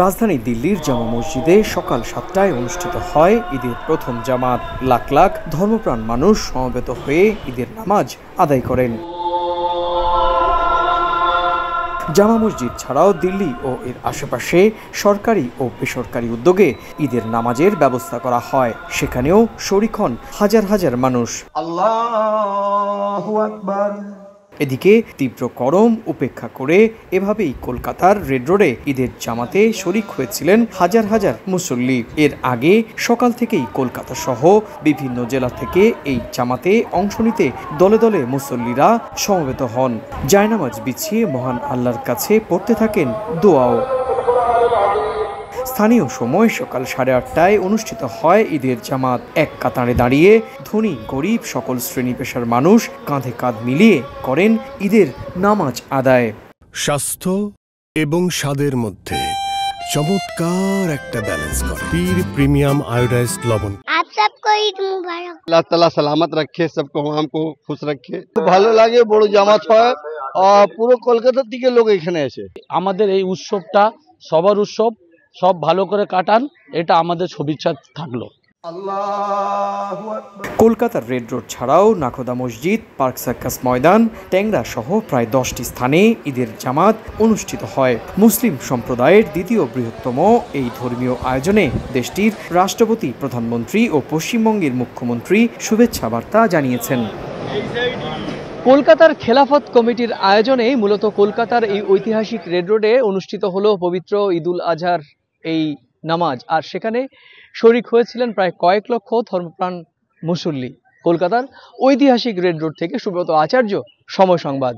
রাজধানী দিল্লির জামা মসজিদে সকাল 7টায় অনুষ্ঠিত হয় ঈদের প্রথম জামাত। লাখ লাখ ধর্মপ্রাণ মানুষ সমবেত হয়ে ঈদের নামাজ আদায় করেন। জামা মসজিদ ছাড়াও দিল্লি ও এর আশেপাশে সরকারি ও বেসরকারি উদ্যোগে ঈদের নামাজের ব্যবস্থা করা হয়। সেখানেও শরীক হন হাজার হাজার মানুষ। আল্লাহু আকবার। এদিকে তীব্র গরম উপেক্ষা করে এভাবেই কলকাতার রেড রোডে ঈদের জামাতে শরীক হয়েছিলেন হাজার হাজার মুসল্লি। এর আগে সকাল থেকেই কলকাতা সহ বিভিন্ন জেলা থেকে এই জামাতে অংশ নিতে দলে দলে মুসল্লিরা সমবেত হন। জায়নামাজ বিছিয়ে মহান আল্লাহর কাছে পড়তে থাকেন দোয়াও। স্থানীয় সময় সকাল 8:30টায় অনুষ্ঠিত হয় ঈদের জামাত। এক কাতারে দাঁড়িয়ে ধনী গরিব সকল শ্রেণী পেশার মানুষ কাঁধে কাঁধ মিলিয়ে করেন ঈদের নামাজ আদায়। স্বাস্থ্য এবং স্বাদের মধ্যে চমৎকার একটা ব্যালেন্স করে পীর প্রিমিয়াম আয়োডাইজড লবণ। आप सबको ईद मुबारक। अल्लाह ताला सलामत रखे, सबको हमको खुश रखे। ভালো লাগে, বড় জামাত হয় আর পুরো কলকাতা থেকে লোক এখানে আসে। আমাদের এই উৎসবটা সবার উৎসব, সব ভালো করে কাটান, এটা আমাদের শুভেচ্ছা থাকলো। কলকাতার রেড রোড ছাড়াও নাখোদা মসজিদ, পার্ক সার্কাস ময়দান, ট্যাংরা সহ প্রায় 10টি স্থানে ঈদের জামাত অনুষ্ঠিত হয়। মুসলিম সম্প্রদায়ের দ্বিতীয় বৃহত্তম এই ধর্মীয় আয়োজনে দেশটির রাষ্ট্রপতি, প্রধানমন্ত্রী ও পশ্চিমবঙ্গের মুখ্যমন্ত্রী শুভেচ্ছা বার্তা জানিয়েছেন। কলকাতার খেলাফত কমিটির আয়োজনে মূলত কলকাতার এই ঐতিহাসিক রেড রোডে অনুষ্ঠিত হলো পবিত্র ঈদুল আজহার এই নামাজ। আর সেখানে শরীক হয়েছিলেন প্রায় কয়েক লক্ষ ধর্মপ্রাণ মুসল্লি। কলকাতার ঐতিহাসিক রেড রোড থেকে সুব্রত আচার্য, সময় সংবাদ।